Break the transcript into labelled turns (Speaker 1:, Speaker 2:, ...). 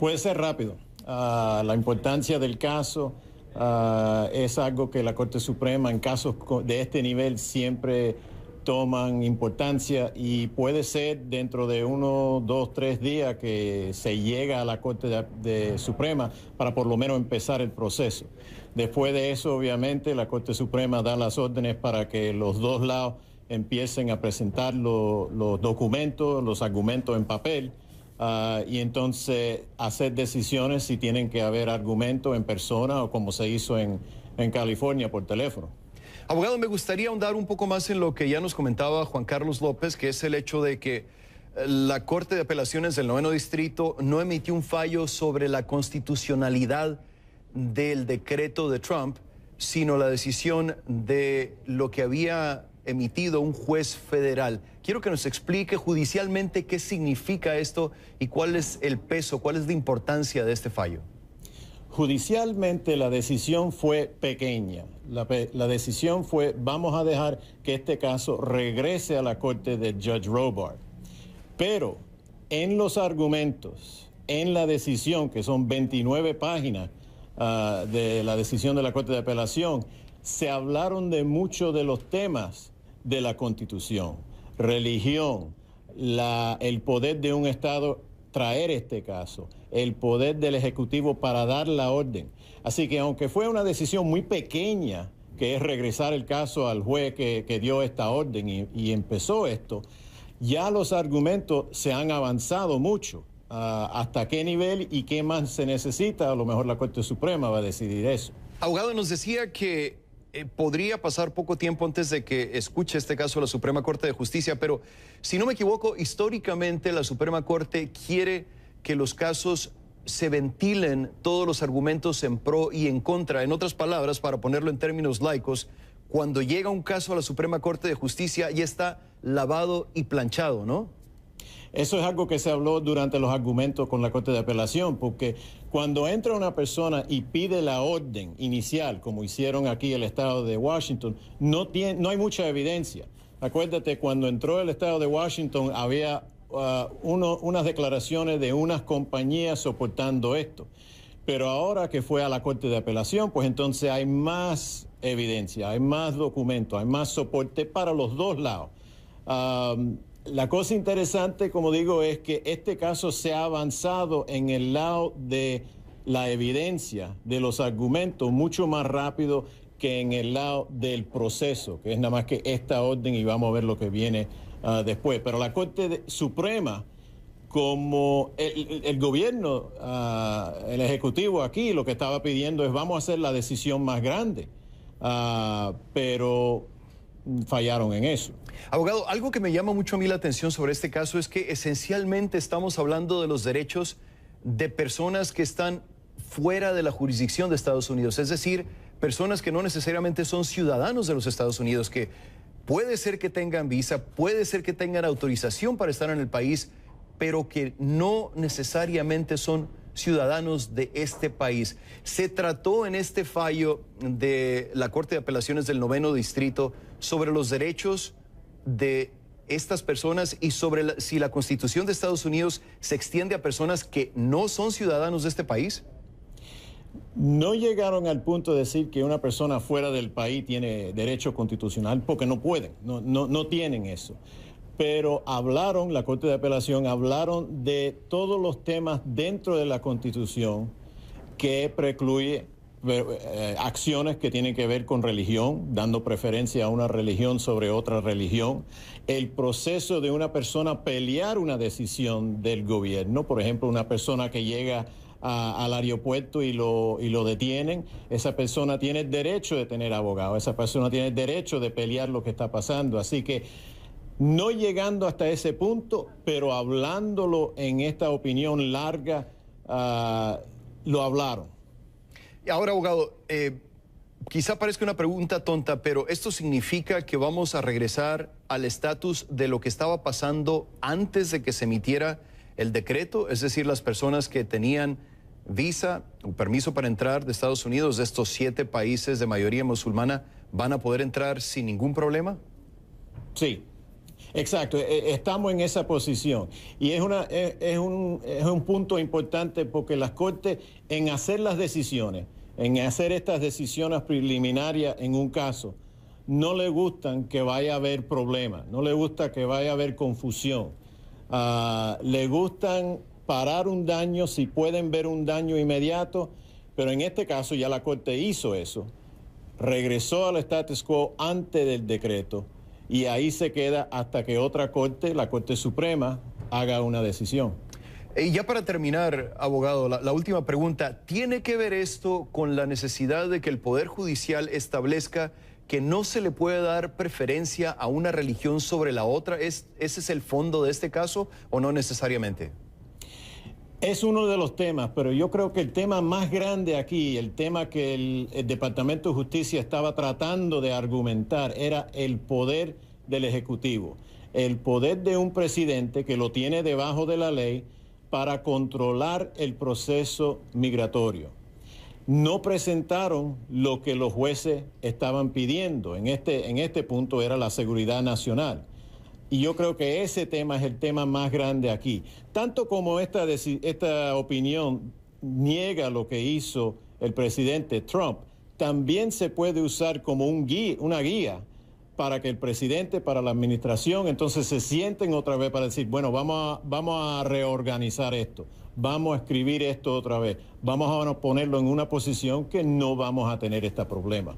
Speaker 1: Puede ser rápido. La importancia del caso es algo que la Corte Suprema en casos de este nivel siempre toman importancia y puede ser dentro de 1, 2, 3 días que se llega a la Corte Suprema para por lo menos empezar el proceso. Después de eso, obviamente, la Corte Suprema da las órdenes para que los dos lados empiecen a presentar los documentos, los argumentos en papel. Y entonces hacer decisiones si tienen que haber argumentos en persona o como se hizo en California por teléfono.
Speaker 2: Abogado, me gustaría ahondar un poco más en lo que ya nos comentaba Juan Carlos López, que es el hecho de que la Corte de Apelaciones del 9º Distrito no emitió un fallo sobre la constitucionalidad del decreto de Trump, sino la decisión de lo que había emitido un juez federal. Quiero que nos explique judicialmente qué significa esto y cuál es el peso, cuál es la importancia de este fallo.
Speaker 1: Judicialmente la decisión fue pequeña. La decisión fue, vamos a dejar que este caso regrese a la corte de Judge Robart. Pero en los argumentos, en la decisión, que son 29 páginas de la decisión de la Corte de Apelación, se hablaron de muchos de los temas de la Constitución, religión, el poder de un Estado traer este caso, el poder del Ejecutivo para dar la orden. Así que aunque fue una decisión muy pequeña, que es regresar el caso al juez que dio esta orden y empezó esto, ya los argumentos se han avanzado mucho. ¿Hasta qué nivel y qué más se necesita? A lo mejor la Corte Suprema va a decidir eso.
Speaker 2: Abogado, nos decía que podría pasar poco tiempo antes de que escuche este caso la Suprema Corte de Justicia, pero si no me equivoco, históricamente la Suprema Corte quiere que los casos se ventilen todos los argumentos en pro y en contra. En otras palabras, para ponerlo en términos laicos, cuando llega un caso a la Suprema Corte de Justicia ya está lavado y planchado, ¿no?
Speaker 1: Eso es algo que se habló durante los argumentos con la Corte de Apelación, porque cuando entra una persona y pide la orden inicial, como hicieron aquí el Estado de Washington, no hay mucha evidencia. Acuérdate, cuando entró el Estado de Washington había unas declaraciones de unas compañías soportando esto. Pero ahora que fue a la Corte de Apelación, pues entonces hay más evidencia, hay más documentos, hay más soporte para los dos lados. La cosa interesante, como digo, es que este caso se ha avanzado en el lado de la evidencia, de los argumentos, mucho más rápido que en el lado del proceso, que es nada más que esta orden y vamos a ver lo que viene después. Pero la Corte Suprema, como el gobierno, el Ejecutivo aquí, lo que estaba pidiendo es vamos a hacer la decisión más grande, pero fallaron en eso.
Speaker 2: Abogado, algo que me llama mucho a mí la atención sobre este caso es que esencialmente estamos hablando de los derechos de personas que están fuera de la jurisdicción de Estados Unidos, es decir, personas que no necesariamente son ciudadanos de los Estados Unidos, que puede ser que tengan visa, puede ser que tengan autorización para estar en el país, pero que no necesariamente son ciudadanos de este país. Se trató en este fallo de la Corte de Apelaciones del 9º Distrito sobre los derechos de estas personas y sobre si la Constitución de Estados Unidos se extiende a personas que no son ciudadanos de este país.
Speaker 1: No llegaron al punto de decir que una persona fuera del país tiene derecho constitucional porque no pueden, no tienen eso. Pero hablaron, la Corte de Apelación, hablaron de todos los temas dentro de la Constitución que precluye acciones que tienen que ver con religión, dando preferencia a una religión sobre otra religión, el proceso de una persona pelear una decisión del gobierno, por ejemplo, una persona que llega al aeropuerto y lo detienen, esa persona tiene el derecho de tener abogado, esa persona tiene el derecho de pelear lo que está pasando, así que no llegando hasta ese punto, pero hablándolo en esta opinión larga, lo hablaron.
Speaker 2: Ahora, abogado, quizá parezca una pregunta tonta, pero ¿esto significa que vamos a regresar al estatus de lo que estaba pasando antes de que se emitiera el decreto? Es decir, las personas que tenían visa o permiso para entrar de Estados Unidos, de estos 7 países de mayoría musulmana, ¿van a poder entrar sin ningún problema?
Speaker 1: Sí. Exacto, estamos en esa posición y es un punto importante porque las Cortes en hacer las decisiones, en hacer estas decisiones preliminarias en un caso, no le gustan que vaya a haber problemas, no le gusta que vaya a haber confusión, le gustan parar un daño si pueden ver un daño inmediato, pero en este caso ya la Corte hizo eso, regresó al status quo antes del decreto. Y ahí se queda hasta que otra corte, la Corte Suprema, haga una decisión.
Speaker 2: Y ya para terminar, abogado, la última pregunta. ¿Tiene que ver esto con la necesidad de que el Poder Judicial establezca que no se le puede dar preferencia a una religión sobre la otra? ¿Ese es el fondo de este caso o no necesariamente?
Speaker 1: Es uno de los temas, pero yo creo que el tema más grande aquí, el tema que el Departamento de Justicia estaba tratando de argumentar, era el poder del Ejecutivo, el poder de un presidente que lo tiene debajo de la ley para controlar el proceso migratorio. No presentaron lo que los jueces estaban pidiendo. En este punto era la seguridad nacional. Y yo creo que ese tema es el tema más grande aquí. Tanto como esta opinión niega lo que hizo el presidente Trump, también se puede usar como una guía para que el presidente, para la administración, entonces se sienten otra vez para decir, bueno, vamos a reorganizar esto, vamos a escribir esto otra vez, vamos a ponerlo en una posición que no vamos a tener este problema.